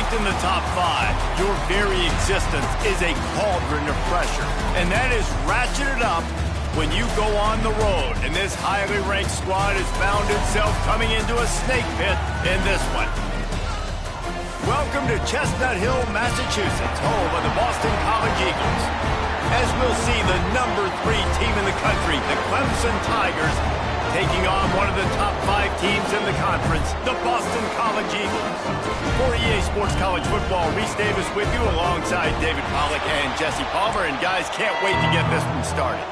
Locked in the top 5, your very existence is a cauldron of pressure. And that is ratcheted up when you go on the road. And this highly ranked squad has found itself coming into a snake pit in this one. Welcome to Chestnut Hill, Massachusetts, home of the Boston College Eagles. As we'll see, the number 3 team in the country, the Clemson Tigers, taking on one of the top 5 teams in the conference, the Boston College Eagles. For EA Sports College Football, Reese Davis with you alongside David Pollack and Jesse Palmer. And guys, can't wait to get this one started.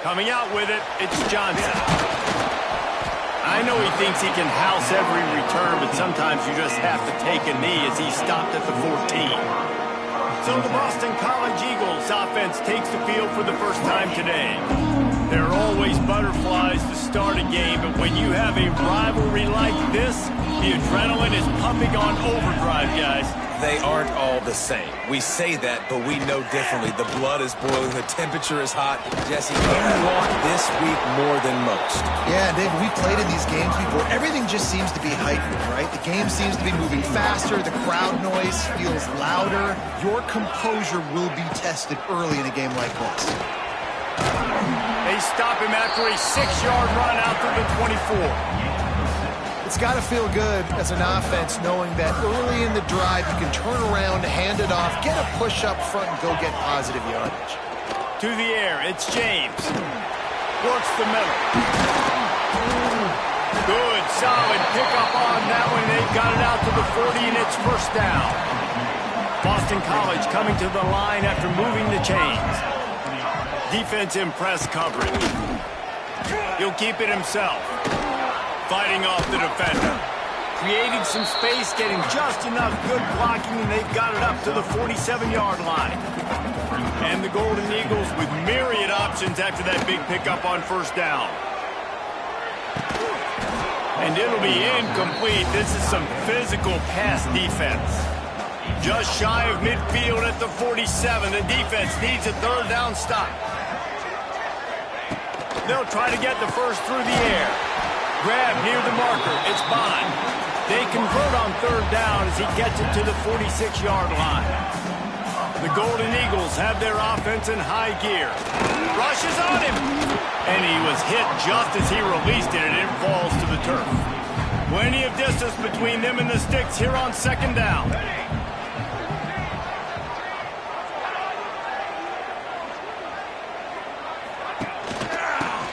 Coming out with it, it's Johnson. I know he thinks he can house every return, but sometimes you just have to take a knee as he stopped at the 14. So the Boston College Eagles offense takes the field for the first time today. There are always butterflies to start a game, but when you have a rivalry like this, the adrenaline is pumping on overdrive, guys. They aren't all the same. We say that, but we know differently. The blood is boiling. The temperature is hot. Jesse, you want this week more than most. Yeah, David, we've played in these games before. Everything just seems to be heightened, right? The game seems to be moving faster. The crowd noise feels louder. Your composure will be tested early in a game like this. They stop him after a 6-yard run out to the 24. It's got to feel good as an offense knowing that early in the drive you can turn around, hand it off, get a push up front, and go get positive yardage. To the air, it's James. Works the middle. Good, solid pickup on that one. They've got it out to the 40, and it's first down. Boston College coming to the line after moving the chains. Defense in press coverage. He'll keep it himself. Fighting off the defender. Creating some space, getting just enough good blocking, and they've got it up to the 47-yard line. And the Golden Eagles with myriad options after that big pickup on first down. And it'll be incomplete. This is some physical pass defense. Just shy of midfield at the 47. The defense needs a third down stop. They'll try to get the first through the air. Grab near the marker. It's Bond. They convert on third down as he gets it to the 46-yard line. The Golden Eagles have their offense in high gear. Rushes on him. And he was hit just as he released it, and it falls to the turf. Plenty of distance between them and the sticks here on second down.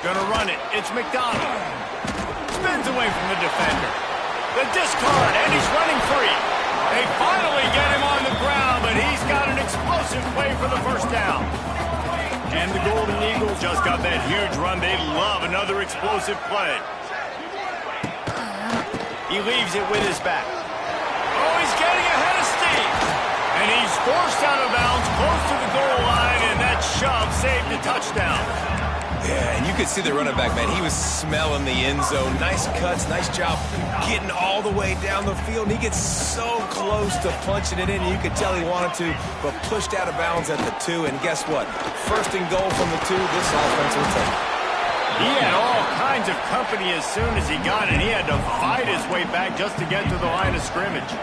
Gonna run it. It's McDonald. Spins away from the defender. The discard, and he's running free. They finally get him on the ground, but he's got an explosive play for the first down. And the Golden Eagles just got that huge run. They love another explosive play. He leaves it with his back. Oh, he's getting ahead of steam. And he's forced out of bounds close to the goal line, and that shove saved a touchdown. Yeah, and you could see the running back, man. He was smelling the end zone. Nice cuts, nice job getting all the way down the field. And he gets so close to punching it in. You could tell he wanted to, but pushed out of bounds at the 2. And guess what? First and goal from the 2, this offense will take. He had all kinds of company as soon as he got it. He had to fight his way back just to get to the line of scrimmage.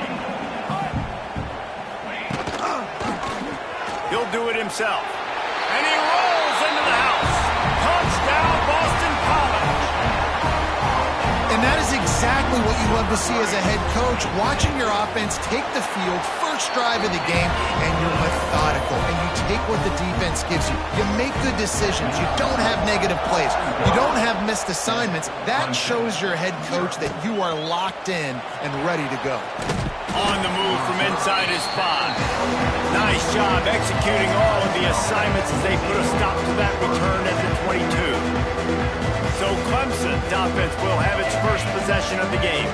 He'll do it himself. And he rolls into the house. Touchdown, Boston College. And that is exactly what you love to see as a head coach, watching your offense take the field, first drive of the game, and you're methodical, and you take what the defense gives you. You make good decisions. You don't have negative plays. You don't have missed assignments. That shows your head coach that you are locked in and ready to go. On the move from inside his spot. Nice job executing all of the assignments as they put a stop to that return at the 22. So Clemson's offense will have its first possession of the game.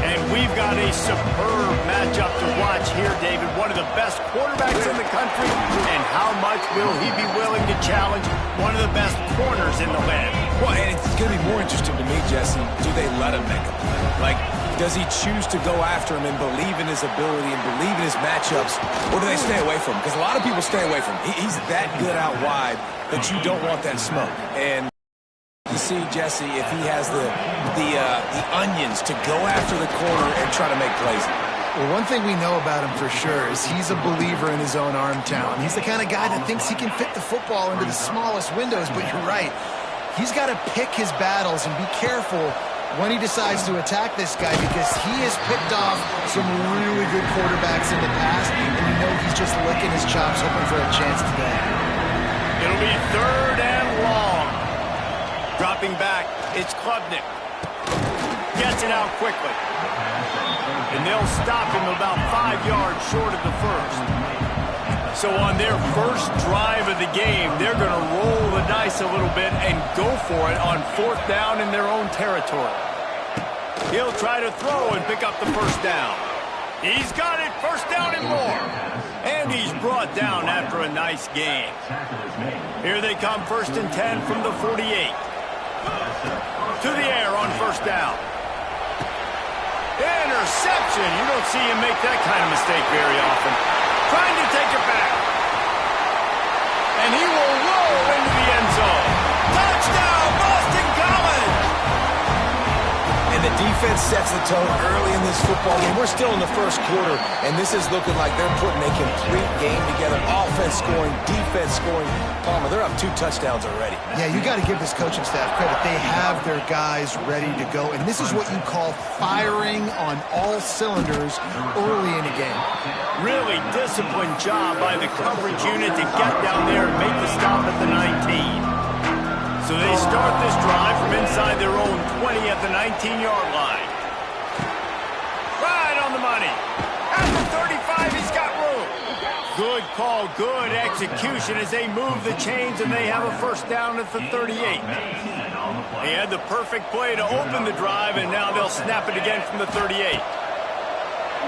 And we've got a superb matchup to watch here, David. One of the best quarterbacks in the country. And how much will he be willing to challenge one of the best corners in the land? Well, and it's going to be more interesting to me, Jesse, do they let him make a play? Like, does he choose to go after him and believe in his ability and believe in his matchups, or do they stay away from him? Because a lot of people stay away from him. He's that good out wide that you don't want that smoke. And you see, Jesse, if he has the onions to go after the corner and try to make plays. Well, one thing we know about him for sure is he's a believer in his own arm talent. He's the kind of guy that thinks he can fit the football into the smallest windows, but you're right. He's got to pick his battles and be careful when he decides to attack this guy, because he has picked off some really good quarterbacks in the past, and you know he's just licking his chops hoping for a chance today. It'll be 3rd and long. Dropping back, it's Klubnik. Gets it out quickly. And they'll stop him about 5 yards short of the first. So on their first drive of the game, they're going to roll the dice a little bit and go for it on 4th down in their own territory. He'll try to throw and pick up the first down. He's got it, 1st down and more. And he's brought down after a nice gain. Here they come, 1st and 10 from the 48. To the air on 1st down. Interception. You don't see him make that kind of mistake very often. Trying to take it back. And he will roll into the end zone. Touchdown, Boston College! And the defense sets the tone early in this football game. We're still in the first quarter, and this is looking like they're putting a complete game together. Offense scoring, defense scoring. Palmer, they're up 2 touchdowns already. Yeah, you got to give this coaching staff credit. They have their guys ready to go, and this is what you call firing on all cylinders early in a game. Really disciplined job by the coverage unit to get down there and make the stop at the 19. So they start this drive from inside their own 20 at the 19-yard line. Right on the money. At the 35, he's got room. Good call, good execution as they move the chains, and they have a 1st down at the 38. They had the perfect play to open the drive, and now they'll snap it again from the 38.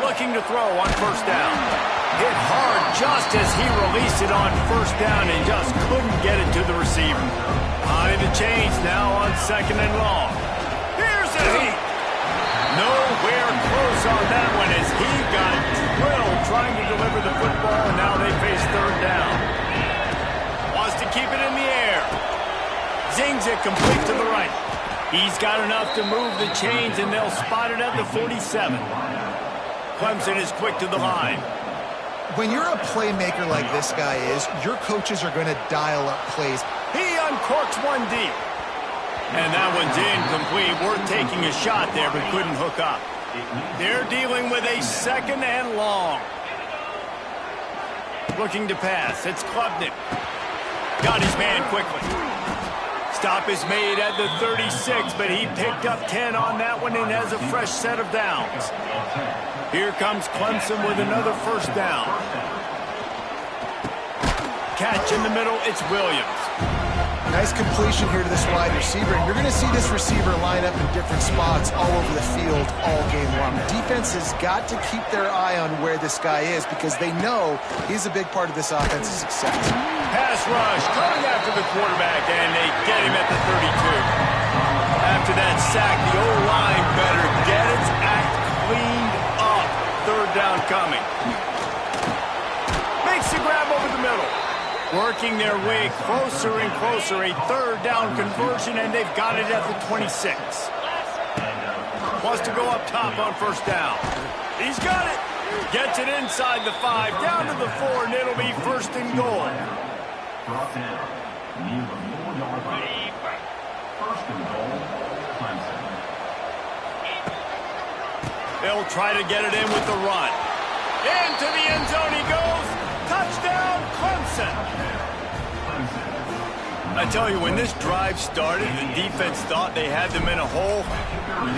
Looking to throw on 1st down. Hit hard just as he released it on 1st down and just couldn't get it to the receiver. High the chains now on 2nd and long. Here's a heat. Nowhere close on that one as he got drilled trying to deliver the football, and now they face 3rd down. Wants to keep it in the air. Zings it complete to the right. He's got enough to move the chains, and they'll spot it at the 47. Clemson is quick to the line. When you're a playmaker like this guy is, your coaches are going to dial up plays. He uncorks one deep. And that one's incomplete. Worth taking a shot there, but couldn't hook up. They're dealing with a 2nd and long. Looking to pass. It's Klubnik. Got his man quickly. Stop is made at the 36, but he picked up 10 on that one and has a fresh set of downs. Here comes Clemson with another 1st down. Catch in the middle, it's Williams. Nice completion here to this wide receiver, and you're going to see this receiver line up in different spots all over the field all game long. The defense has got to keep their eye on where this guy is because they know he's a big part of this offense's success. Pass rush, coming after the quarterback, and they get him at the 32. After that sack, the O-line better get its act cleaned up. 3rd down coming. Makes the grab over the middle. Working their way closer and closer. A 3rd down conversion, and they've got it at the 26. Wants to go up top on 1st down. He's got it. Gets it inside the 5, down to the 4, and it'll be 1st and goal. They'll try to get it in with the run. Into the end zone he goes. Touchdown, Clemson. I tell you, when this drive started, the defense thought they had them in a hole.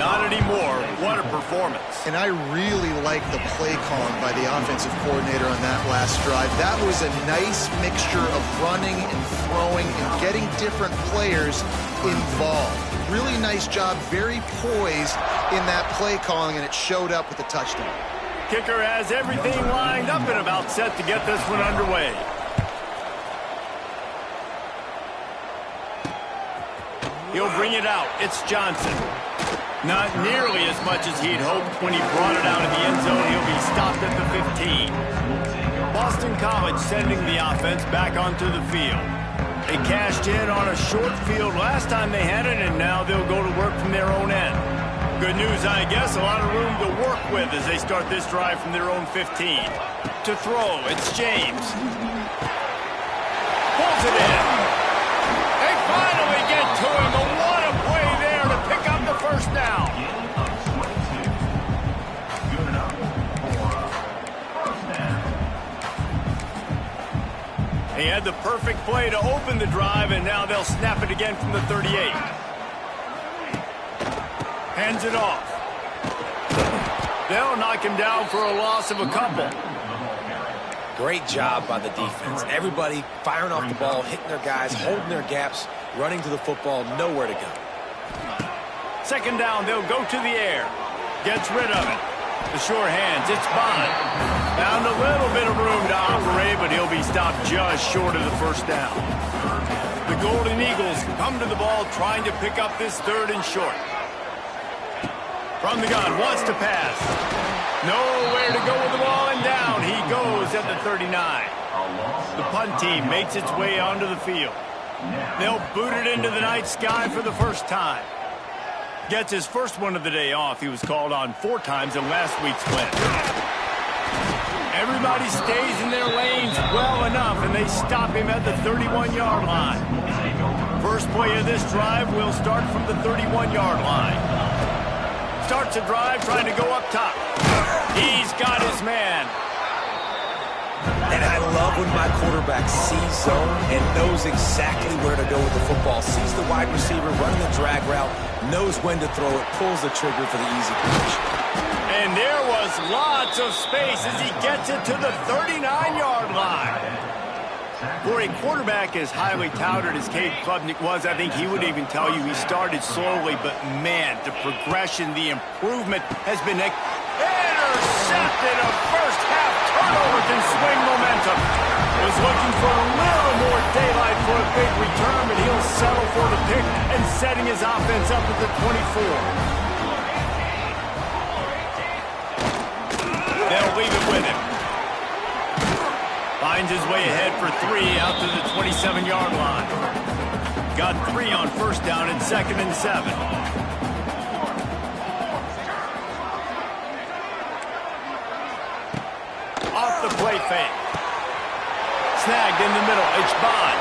Not anymore. What a performance. And I really like the play calling by the offensive coordinator on that last drive. That was a nice mixture of running and throwing and getting different players involved. Really nice job, very poised in that play calling, and it showed up with a touchdown. Kicker has everything lined up and about set to get this one underway. He'll bring it out. It's Johnson. Not nearly as much as he'd hoped when he brought it out of the end zone. He'll be stopped at the 15. Boston College sending the offense back onto the field. They cashed in on a short field last time they had it, and now they'll go to work from their own end. Good news, I guess, a lot of room to work with as they start this drive from their own 15. To throw, it's James. Pulls it in. They finally get to him, but what a play there to pick up the first down. He had the perfect play to open the drive, and now they'll snap it again from the 38. Hands it off. They'll knock him down for a loss of a couple. Great job by the defense. Everybody firing off the ball, hitting their guys, holding their gaps, running to the football, nowhere to go. Second down, they'll go to the air. Gets rid of it. The sure hands, it's Bond. Found a little bit of room to operate, but he'll be stopped just short of the first down. The Golden Eagles come to the ball trying to pick up this third and short. From the gun, wants to pass. Nowhere to go with the ball, and down he goes at the 39. The punt team makes its way onto the field. They'll boot it into the night sky for the first time. Gets his first one of the day off. He was called on 4 times in last week's win. Everybody stays in their lanes well enough, and they stop him at the 31-yard line. First play of this drive will start from the 31-yard line. Starts a drive trying to go up top. He's got his man. And I love when my quarterback sees zone and knows exactly where to go with the football. Sees the wide receiver running the drag route, knows when to throw it, pulls the trigger for the easy connection. And there was lots of space as he gets it to the 39-yard line. For a quarterback as highly touted as Cade Klubnik was, I think he would even tell you he started slowly, but man, the progression, the improvement has been intercepted. A first half turnover can swing momentum. Was looking for a little more daylight for a big return, but he'll settle for the pick and setting his offense up at the 24. They'll leave it with him. Finds his way ahead for 3 out to the 27-yard line. Got 3 on first down and 2nd and 7. Off the play fake. Snagged in the middle. It's Bond.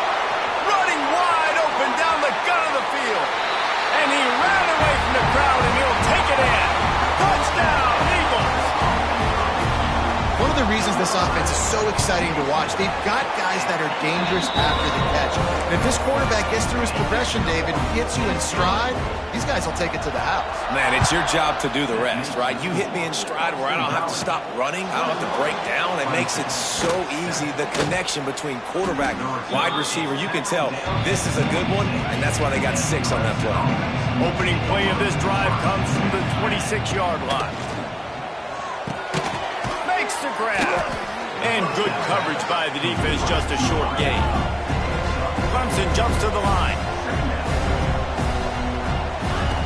Running wide open down the gut of the field. And he ran away from the crowd, and he'll take it in. Touchdown, Eagles. One of the reasons this offense is so exciting to watch, they've got guys that are dangerous after the catch. And if this quarterback gets through his progression, David, gets you in stride, these guys will take it to the house. Man, it's your job to do the rest, right? You hit me in stride where I don't have to stop running. I don't have to break down. It makes it so easy. The connection between quarterback, wide receiver, you can tell this is a good one, and that's why they got 6 on that play. Opening play of this drive comes from the 26-yard line. Makes the grab. And good coverage by the defense, just a short gain. Clemson jumps to the line.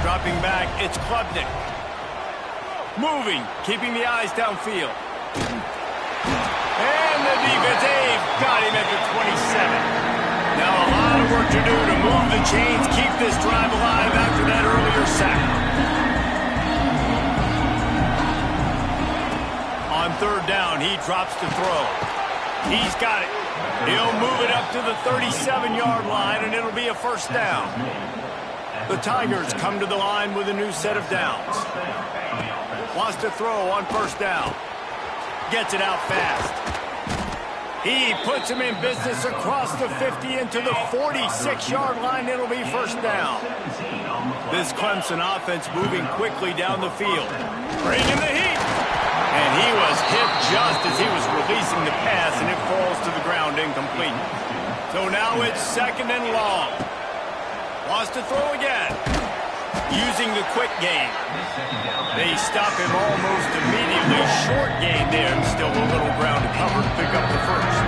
Dropping back, it's Klubnik. Moving, keeping the eyes downfield. And the defense, they've got him at the 27. Now a lot of work to do to move the chains, keep this drive alive after that earlier sack. On third down, he drops to throw. He's got it. He'll move it up to the 37-yard line, and it'll be a first down. The Tigers come to the line with a new set of downs. Wants to throw on first down. Gets it out fast. He puts him in business across the 50 into the 46-yard line. It'll be first down. This Clemson offense moving quickly down the field. Bringing the heat. And he was hit just as he was releasing the pass, and it falls to the ground incomplete. So now it's second and long. Wants to throw again. Using the quick game. They stop him almost immediately. Short game there, and still a little ground to cover to pick up the first.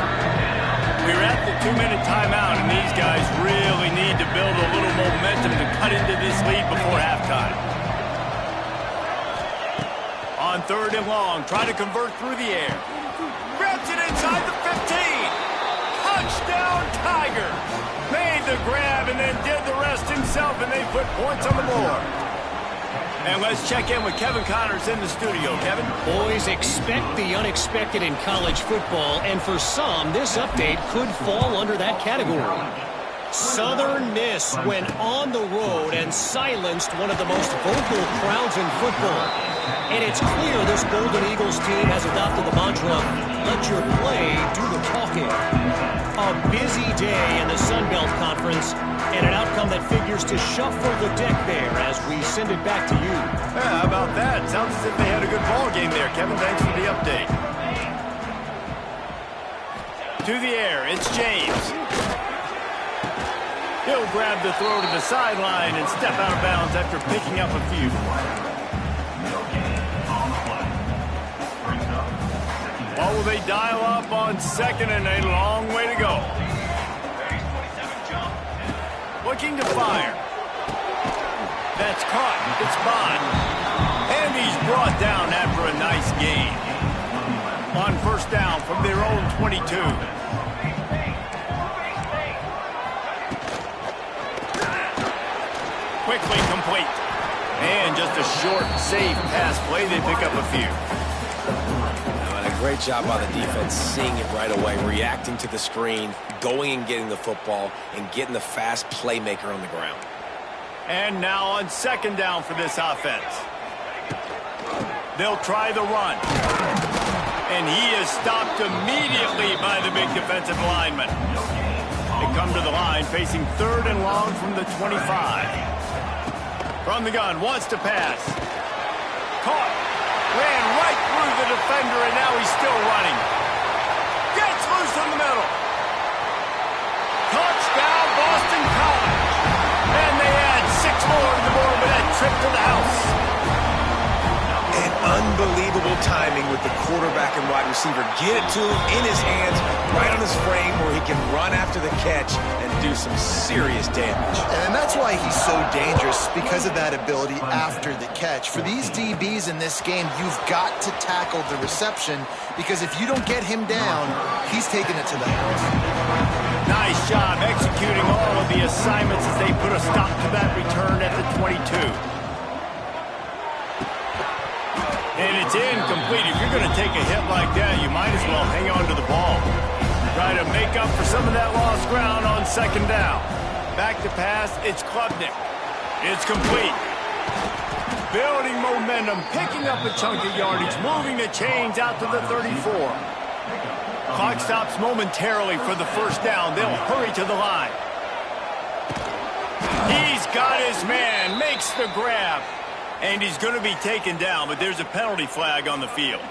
We're at the 2-minute timeout, and these guys really need to build a little momentum to cut into this lead before halftime. On third and long, try to convert through the air. Grabs it inside the 15. Touchdown, Tigers. Made the grab and then did the rest himself, and they put points on the board. And let's check in with Kevin Connors in the studio. Kevin? Boys, expect the unexpected in college football, and for some, this update could fall under that category. Southern Miss went on the road and silenced one of the most vocal crowds in football. And it's clear this Golden Eagles team has adopted the mantra, let your play do the talking. A busy day in the Sun Belt Conference, and an outcome that figures to shuffle the deck there as we send it back to you. Yeah, how about that? Sounds as if they had a good ball game there. Kevin, thanks for the update. To the air, it's James. He'll grab the throw to the sideline and step out of bounds after picking up a few. What will they dial up on second, and a long way to go. Looking to fire. That's caught. It's Bond. And he's brought down after a nice gain. On first down from their own 22. Quickly complete. And just a short, safe pass play. They pick up a few. Great job by the defense, seeing it right away, reacting to the screen, going and getting the football, and getting the fast playmaker on the ground. And now on second down for this offense. They'll try the run. And he is stopped immediately by the big defensive lineman. They come to the line facing third and long from the 25. From the gun, wants to pass. Caught. Ran right through the defender, and now he's still running. Gets loose in the middle. Touchdown, Boston College. And they add 6 more to the board with that trip to the house. And unbelievable timing with the quarterback and wide receiver. Get it to him in his hands, right on his frame where he can run after the catch and do some serious damage. And that's why he's so dangerous, because of that ability after the catch. For these DBs in this game, you've got to tackle the reception, because if you don't get him down, he's taking it to the house. Nice job executing all of the assignments as they put a stop to that return at the 22. And it's incomplete. If you're going to take a hit like that, you might as well hang on to the ball. Try to make up for some of that lost ground on second down. Back to pass, it's Klubnik. It's complete. Building momentum, picking up a chunk of yardage, moving the chains out to the 34. Clock stops momentarily for the first down. They'll hurry to the line. He's got his man, makes the grab. And he's going to be taken down, but there's a penalty flag on the field.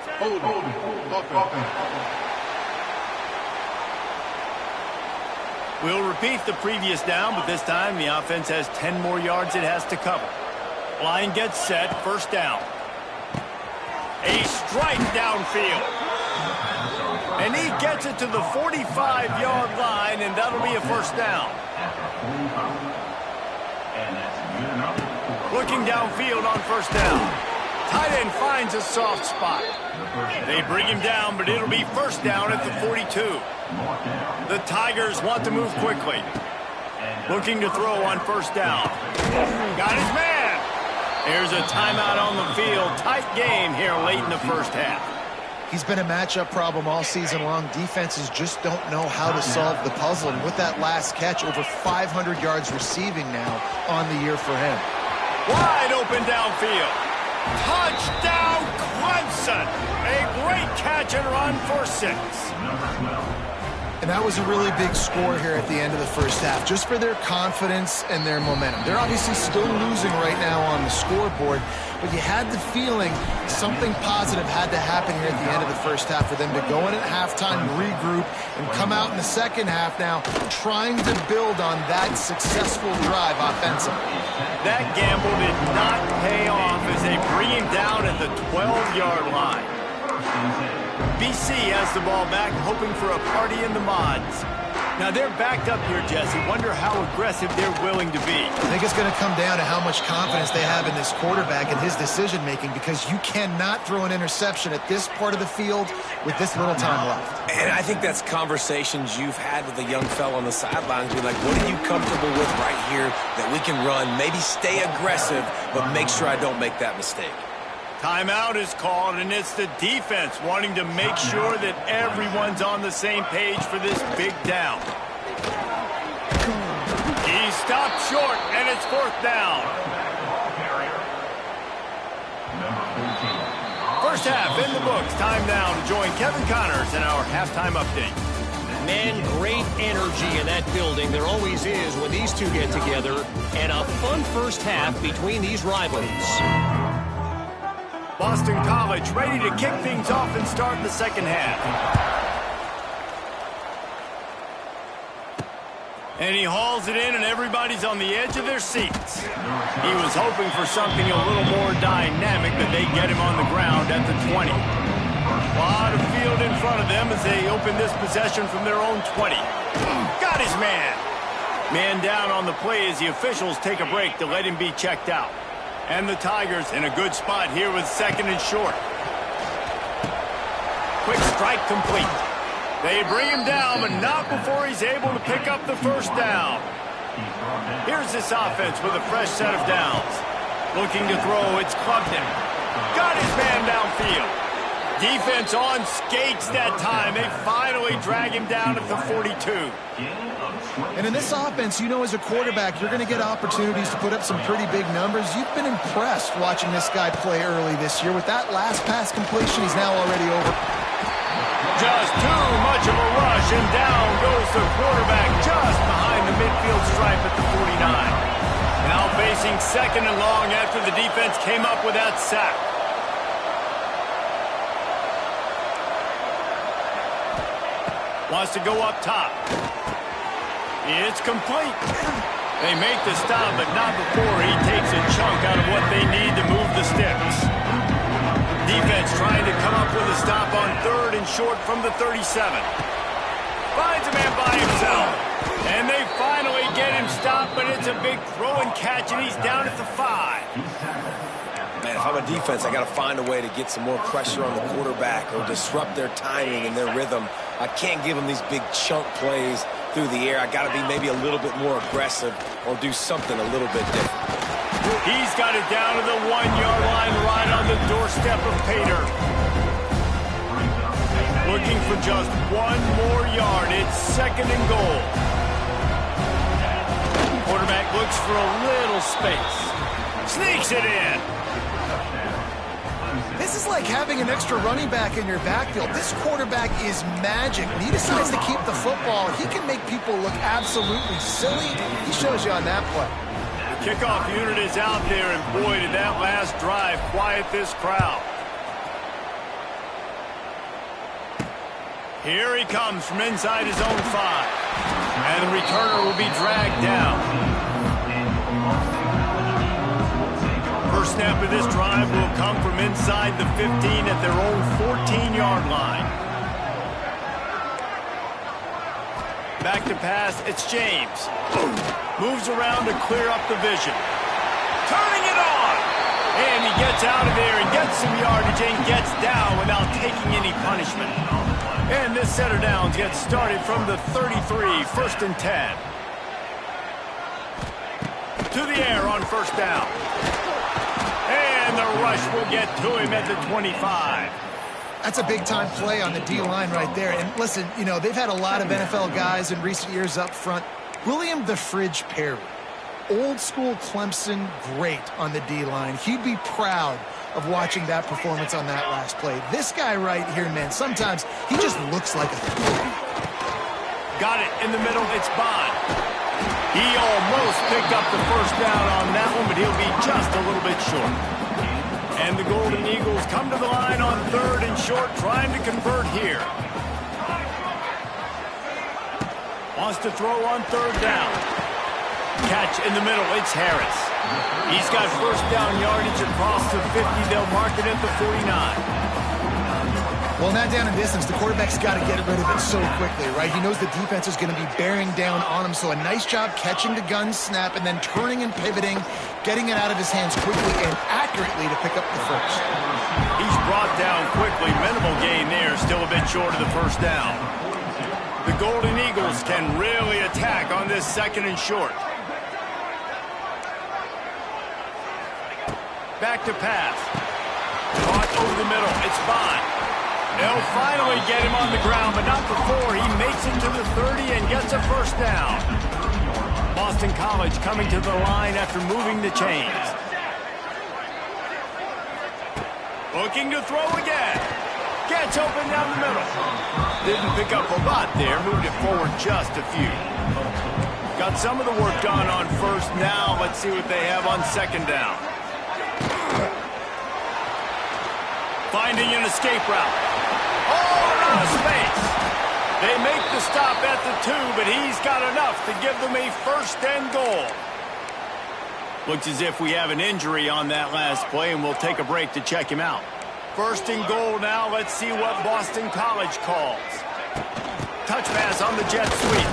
We'll repeat the previous down, but this time the offense has 10 more yards it has to cover. Line gets set, first down. A strike downfield. And he gets it to the 45-yard line, and that'll be a first down. Looking downfield on first down. Tight end finds a soft spot. They bring him down, but it'll be first down at the 42. The Tigers want to move quickly. Looking to throw on first down. Got his man. There's a timeout on the field. Tight game here late in the first half. He's been a matchup problem all season long. Defenses just don't know how to solve the puzzle. And with that last catch, over 500 yards receiving now on the year for him. Wide open downfield. Touchdown, Clemson. A great catch and run for 6. And that was a really big score here at the end of the first half, just for their confidence and their momentum. They're obviously still losing right now on the scoreboard, but you had the feeling something positive had to happen here at the end of the first half for them to go in at halftime, regroup, and come out in the second half now trying to build on that successful drive offensively. That gamble did not pay off as they bring him down at the 12-yard line. BC has the ball back, hoping for a party in the mods. Now they're backed up here, Jesse. Wonder how aggressive they're willing to be. I think it's going to come down to how much confidence they have in this quarterback and his decision-making, because you cannot throw an interception at this part of the field with this little time left. And I think that's conversations you've had with a young fella on the sidelines. Be like, what are you comfortable with right here that we can run? Maybe stay aggressive, but make sure I don't make that mistake. Timeout is called, and it's the defense wanting to make sure that everyone's on the same page for this big down. He stopped short, and it's fourth down. First half in the books. Time now to join Kevin Connors in our halftime update. Man, great energy in that building. There always is when these two get together. And a fun first half between these rivals. Boston College ready to kick things off and start the second half. And he hauls it in, and everybody's on the edge of their seats. He was hoping for something a little more dynamic, but they get him on the ground at the 20. A lot of field in front of them as they open this possession from their own 20. Got his man. Man down on the play as the officials take a break to let him be checked out. And the Tigers in a good spot here with second and short. Quick strike complete. They bring him down, but not before he's able to pick up the first down. Here's this offense with a fresh set of downs. Looking to throw, it's Clemson. Got his man downfield. Defense on skates that time. They finally drag him down at the 42. And in this offense, you know, as a quarterback, you're going to get opportunities to put up some pretty big numbers. You've been impressed watching this guy play early this year. With that last pass completion, he's now already over. Just too much of a rush, and down goes the quarterback just behind the midfield stripe at the 49. Now facing second and long after the defense came up with that sack. Wants to go up top. It's complete. They make the stop, but not before he takes a chunk out of what they need to move the sticks. Defense trying to come up with a stop on third and short from the 37. Finds a man by himself. And they finally get him stopped, but it's a big throw and catch, and he's down at the 5. Man, if I'm a defense, I got to find a way to get some more pressure on the quarterback or disrupt their timing and their rhythm. I can't give them these big chunk plays through the air. I got to be maybe a little bit more aggressive or do something a little bit different. He's got it down to the 1-yard line right on the doorstep of Pater. Looking for just one more yard. It's second and goal. Quarterback looks for a little space. Sneaks it in. This is like having an extra running back in your backfield. This quarterback is magic. When he decides to keep the football, he can make people look absolutely silly. He shows you on that play. The kickoff unit is out there, and boy, did that last drive quiet this crowd. Here he comes from inside his own 5. And the returner will be dragged down. First snap of this drive will come from inside the 15 at their own 14-yard line. Back to pass, it's James. Moves around to clear up the vision. Turning it on! And he gets out of there and gets some yardage and gets down without taking any punishment. And this set of downs gets started from the 33, first and 10. To the air on first down. And the rush will get to him at the 25. That's a big-time play on the D-line right there. And listen, you know, they've had a lot of NFL guys in recent years up front. William the Fridge Perry, old-school Clemson great on the D-line. He'd be proud of watching that performance on that last play. This guy right here, man, sometimes he just looks like a got it in the middle. It's Bond. He almost picked up the first down on that one, but he'll be just a little bit short. And the Golden Eagles come to the line on 3rd and short, trying to convert here. Wants to throw on 3rd down. Catch in the middle. It's Harris. He's got first down yardage across the 50. They'll mark it at the 49. Well, not down in distance. The quarterback's got to get rid of it so quickly, right? He knows the defense is going to be bearing down on him, so a nice job catching the gun snap and then turning and pivoting, getting it out of his hands quickly and accurately to pick up the first. He's brought down quickly. Minimal gain there, still a bit short of the first down. The Golden Eagles can really attack on this 2nd and short. Back to pass. Caught over the middle. It's Bond. They'll finally get him on the ground, but not before he makes it to the 30 and gets a first down. Boston College coming to the line after moving the chains. Looking to throw again. Gets open down the middle. Didn't pick up a lot there. Moved it forward just a few. Got some of the work done on 1st. Now let's see what they have on 2nd down. Finding an escape route. Oh, out of space. They make the stop at the 2, but he's got enough to give them a 1st and goal. Looks as if we have an injury on that last play, and we'll take a break to check him out. 1st and goal now. Let's see what Boston College calls. Touch pass on the jet sweep.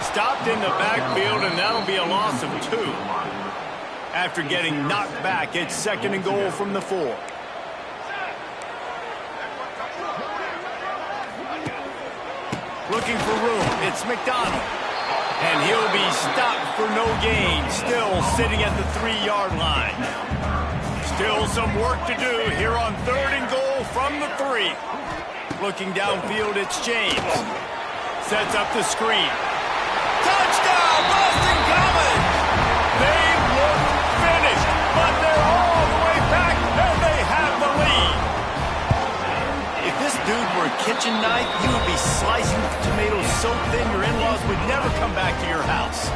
Stopped in the backfield, and that'll be a loss of 2. After getting knocked back, it's 2nd and goal from the 4. Looking for room. It's McDonald. And he'll be stopped for no gain. Still sitting at the 3-yard line. Still some work to do here on 3rd and goal from the 3. Looking downfield, it's James. Sets up the screen. Touchdown, Boston College! They look finished, but they're all the way back, and they have the lead. If this dude were a kitchen knife, you would be slicing tomatoes so thin your in-laws would never come back to your house.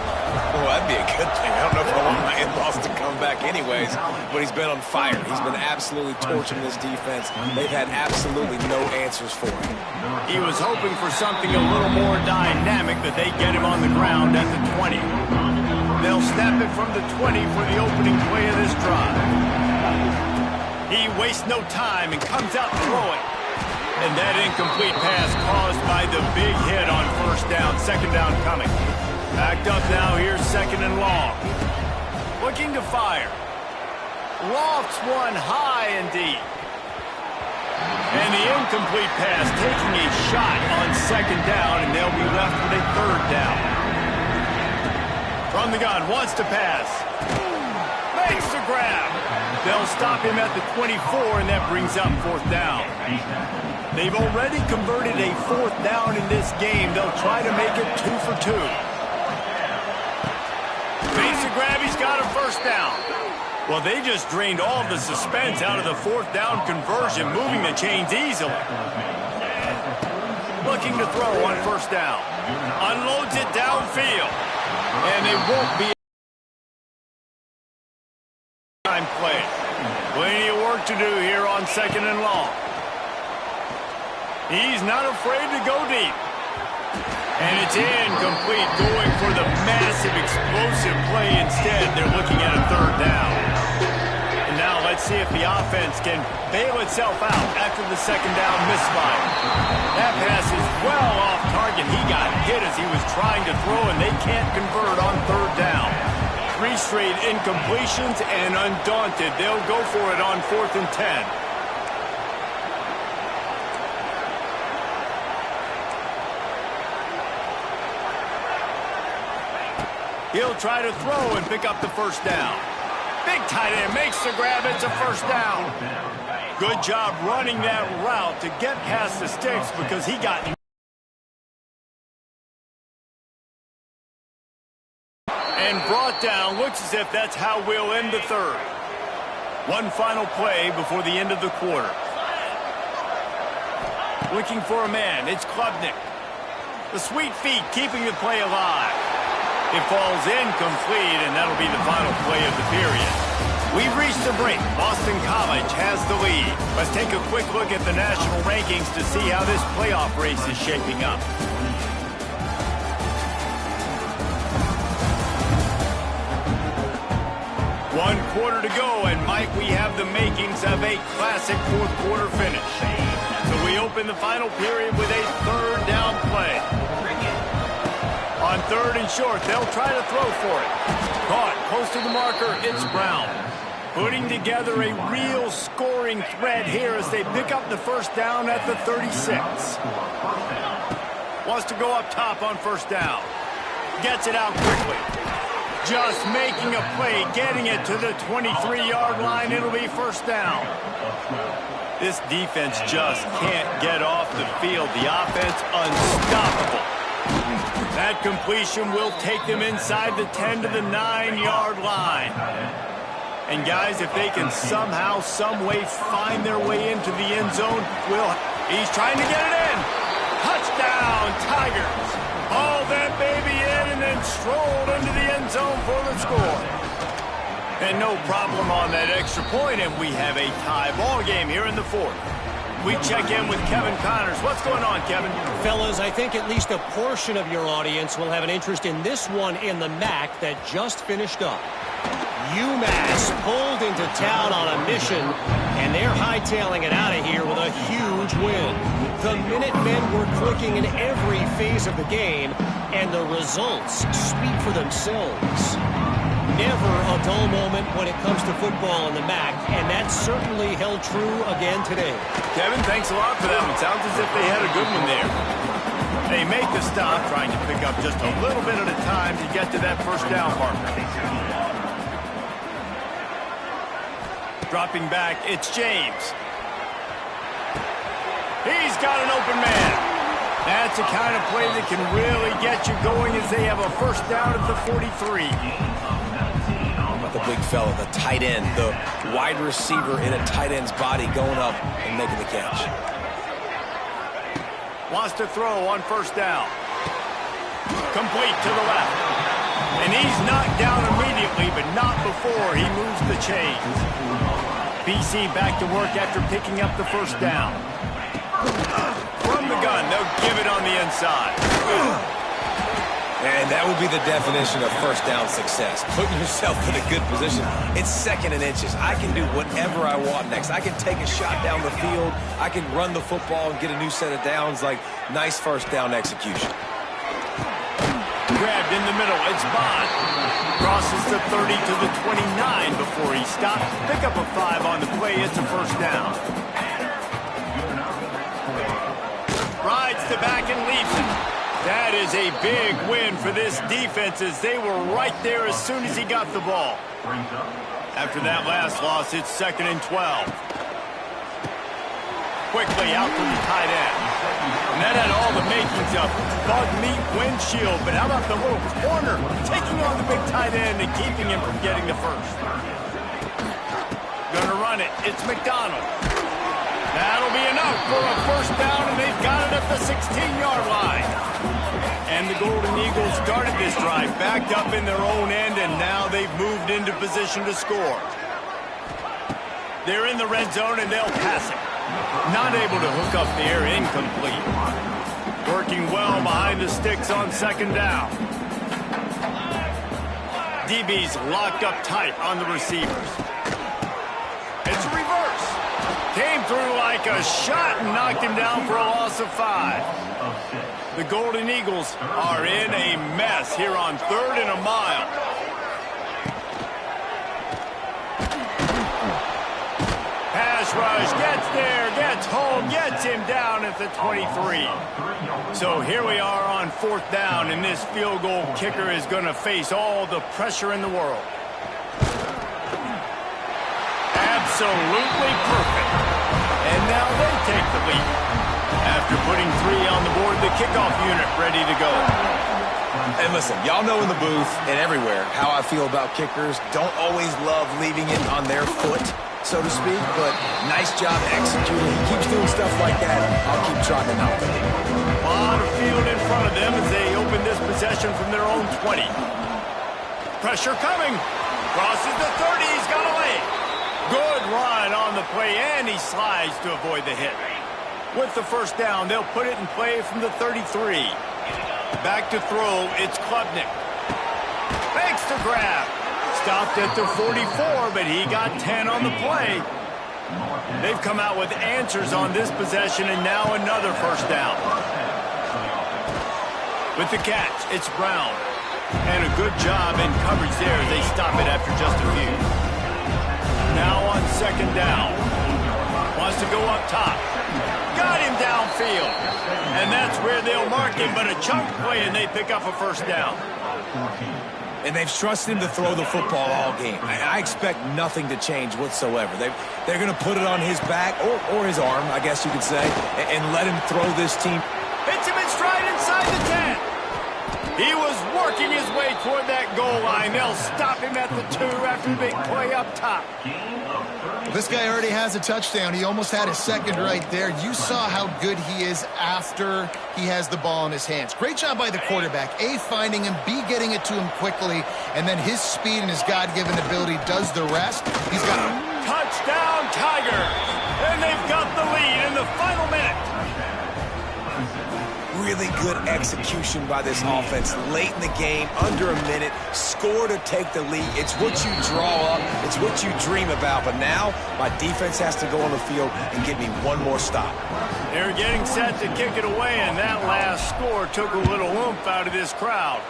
Well, that'd be a good thing. I don't know if I want my in-laws to come back anyways, but he's been on fire. He's been absolutely torching this defense. They've had absolutely no answers for him. He was hoping for something a little more dynamic, but they get him on the ground at the 20. They'll snap it from the 20 for the opening play of this drive. He wastes no time and comes out throwing. And that incomplete pass caused by the big hit on 1st down. 2nd down coming. Backed up now. Here's 2nd and long. Looking to fire. Lofts one high and deep. And the incomplete pass taking a shot on 2nd down, and they'll be left with a 3rd down. From the gun, wants to pass. Makes the grab. They'll stop him at the 24, and that brings up 4th down. They've already converted a 4th down in this game. They'll try to make it 2 for 2. Makes the grab. He's got a 1st down. Well, they just drained all the suspense out of the 4th down conversion, moving the chains easily. Looking to throw on 1st down. Unloads it downfield. And it won't be a time play. Plenty of work to do here on 2nd and long. He's not afraid to go deep. And it's incomplete, going for the massive explosive play instead. They're looking at a 3rd down. And now let's see if the offense can bail itself out after the 2nd down misfire. That pass is well off target. He got hit as he was trying to throw, and they can't convert on 3rd down. 3 straight incompletions, and undaunted, they'll go for it on 4th and 10. He'll try to throw and pick up the 1st down. Big tight end makes the grab. It's a 1st down. Good job running that route to get past the sticks because he got and brought down. Looks as if that's how we'll end the 3rd. One final play before the end of the quarter. Looking for a man. It's Klubnik. The sweet feet keeping the play alive. It falls incomplete, and that'll be the final play of the period. We've reached the break. Boston College has the lead. Let's take a quick look at the national rankings to see how this playoff race is shaping up. One quarter to go, and Mike, we have the makings of a classic fourth quarter finish. So we open the final period with a third down play. On third and short, they'll try to throw for it. Caught close to the marker, it's Brown. Putting together a real scoring threat here as they pick up the first down at the 36. Wants to go up top on first down. Gets it out quickly. Just making a play, getting it to the 23-yard line. It'll be first down. This defense just can't get off the field. The offense unstoppable. That completion will take them inside the 10 to the 9-yard line. And guys, if they can somehow, some way find their way into the end zone, he's trying to get it in. Touchdown, Tigers. Haul that baby in and then strolled into the end zone for the score. And no problem on that extra point, and we have a tie ball game here in the fourth. We check in with Kevin Connors. What's going on, Kevin? Fellas, I think at least a portion of your audience will have an interest in this one in the MAC that just finished up. UMass pulled into town on a mission, and they're hightailing it out of here with a huge win. The Minutemen were clicking in every phase of the game, and the results speak for themselves. Never a dull moment when it comes to football in the MAC, and that certainly held true again today. Kevin, thanks a lot for that one. Sounds as if they had a good one there. They make the stop, trying to pick up just a little bit at a time to get to that first down marker. Dropping back, it's James. He's got an open man. That's the kind of play that can really get you going as they have a first down at the 43. The big fella, the tight end, the wide receiver in a tight end's body going up and making the catch. Wants to throw on first down. Complete to the left. And he's knocked down immediately, but not before he moves the chains. BC back to work after picking up the first down. From the gun, they'll give it on the inside. And that would be the definition of first down success. Putting yourself in a good position. It's second and inches. I can do whatever I want next. I can take a shot down the field. I can run the football and get a new set of downs. Like, nice first down execution. Grabbed in the middle. It's Bond. Crosses the 30 to the 29 before he stopped. Pick up a 5 on the play. It's a first down. Rides the back and leaves it. That is a big win for this defense as they were right there as soon as he got the ball. After that last loss, it's second and 12. Quickly out to the tight end. And that had all the makings of bug meat windshield. But how about the little corner taking on the big tight end and keeping him from getting the first? Gonna run it. It's McDonald. That'll be enough for a first down, and they've got it at the 16-yard line. And the Golden Eagles started this drive, backed up in their own end, and now they've moved into position to score. They're in the red zone, and they'll pass it. Not able to hook up there, incomplete. Working well behind the sticks on second down. DB's locked up tight on the receivers. It's a reverse. Came through like a shot and knocked him down for a loss of 5. The Golden Eagles are in a mess here on third and a mile. Pass rush, gets there, gets home, gets him down at the 23. So here we are on fourth down, and this field goal kicker is going to face all the pressure in the world. Absolutely perfect. And now they take the lead. After putting 3 on the board, the kickoff unit ready to go. And listen, y'all know in the booth and everywhere how I feel about kickers. Don't always love leaving it on their foot, so to speak, but nice job executing. He keeps doing stuff like that. I'll keep trotting him out. A lot of field in front front of them as they open this possession from their own 20. Pressure coming. Crosses the 30. He's got away. Good run on the play, and he slides to avoid the hit. With the first down, they'll put it in play from the 33. Back to throw, it's Klubnik. Makes the grab. Stopped at the 44, but he got 10 on the play. They've come out with answers on this possession, and now another first down. With the catch, it's Brown. And a good job in coverage there as they stop it after just a few. Now on second down. Wants to go up top. Got him downfield. And that's where they'll mark him, but a chunk play, and they pick up a first down. And they've trusted him to throw the football all game. I expect nothing to change whatsoever. They're going to put it on his back, or his arm, I guess you could say, and let him throw this team. Hits him in stride inside the 10. He was working his way toward that goal line. They'll stop him at the 2 after the big play up top. This guy already has a touchdown. He almost had a second right there. You saw how good he is after he has the ball in his hands. Great job by the quarterback. A, finding him, B, getting it to him quickly, and then his speed and his God-given ability does the rest. He's got a touchdown, Tigers! And they've got the lead in the final minute. Really good execution by this offense late in the game, under a minute, score to take the lead. It's what you draw up, it's what you dream about, but now my defense has to go on the field and give me one more stop. They're getting set to kick it away, and that last score took a little oomph out of this crowd.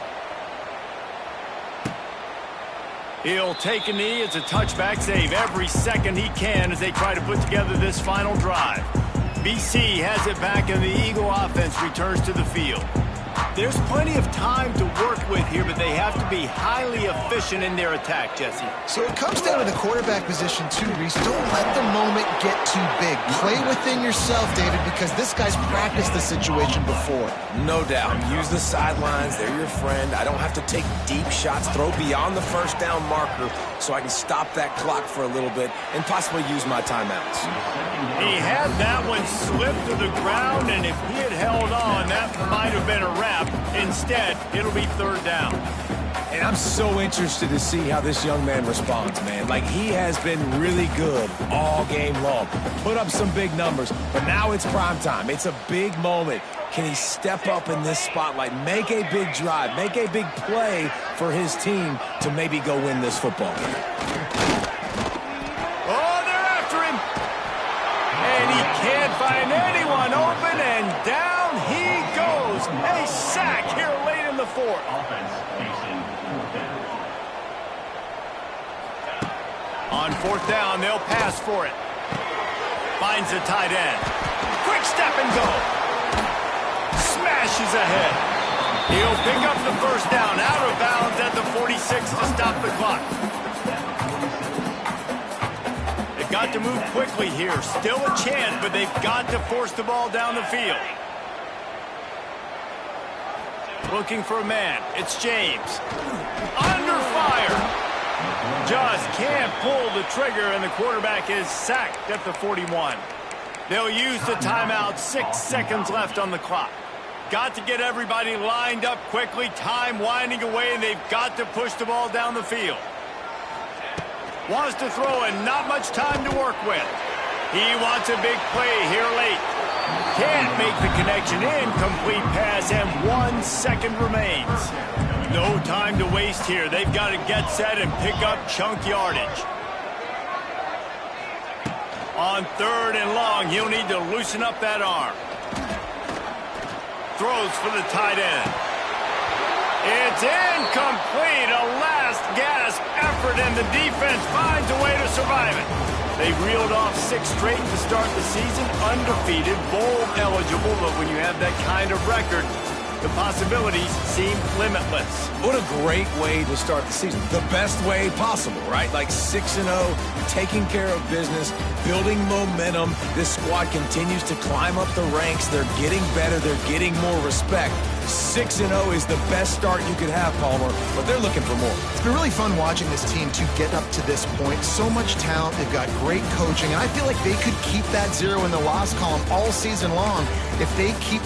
He'll take a knee. It's a touchback save every second he can as they try to put together this final drive. BC has it back, and the Eagle offense returns to the field. There's plenty of time to work with here, but they have to be highly efficient in their attack, Jesse. So it comes down to the quarterback position too, Reese. Don't let the moment get too big. Play within yourself, David, because this guy's practiced the situation before. No doubt. Use the sidelines. They're your friend. I don't have to take deep shots, throw beyond the first down marker so I can stop that clock for a little bit and possibly use my timeouts. He had that one slip to the ground, and if he had held on, that might have been a wrap. Instead, it'll be third down. And I'm so interested to see how this young man responds, man. Like, he has been really good all game long. Put up some big numbers, but now it's prime time. It's a big moment. Can he step up in this spotlight, make a big drive, make a big play for his team to maybe go win this football game? Oh, they're after him. And he can't find anyone open, and down he goes. A sack here late in the fourth. On fourth down, they'll pass for it. Finds the tight end. Quick step and go. Smashes ahead. He'll pick up the first down, out of bounds at the 46 to stop the clock. They've got to move quickly here. Still a chance, but they've got to force the ball down the field. Looking for a man. It's James. Under fire. Just can't pull the trigger, and the quarterback is sacked at the 41. They'll use the timeout. 6 seconds left on the clock. Got to get everybody lined up quickly. Time winding away, and they've got to push the ball down the field. Wants to throw, and not much time to work with. He wants a big play here late. Can't make the connection. Incomplete pass, and 1 second remains. No time to waste here. They've got to get set and pick up chunk yardage. On third and long, he'll need to loosen up that arm. Throws for the tight end. It's incomplete. A last gasp effort, and the defense finds a way to survive it. They reeled off 6 straight to start the season, undefeated, bowl eligible, but when you have that kind of record, the possibilities seem limitless. What a great way to start the season. The best way possible, right? Like 6-0, taking care of business, building momentum. This squad continues to climb up the ranks. They're getting better. They're getting more respect. 6-0 is the best start you could have, Palmer, but they're looking for more. It's been really fun watching this team to get up to this point. So much talent. They've got great coaching, and I feel like they could keep that 0 in the loss column all season long if they keep...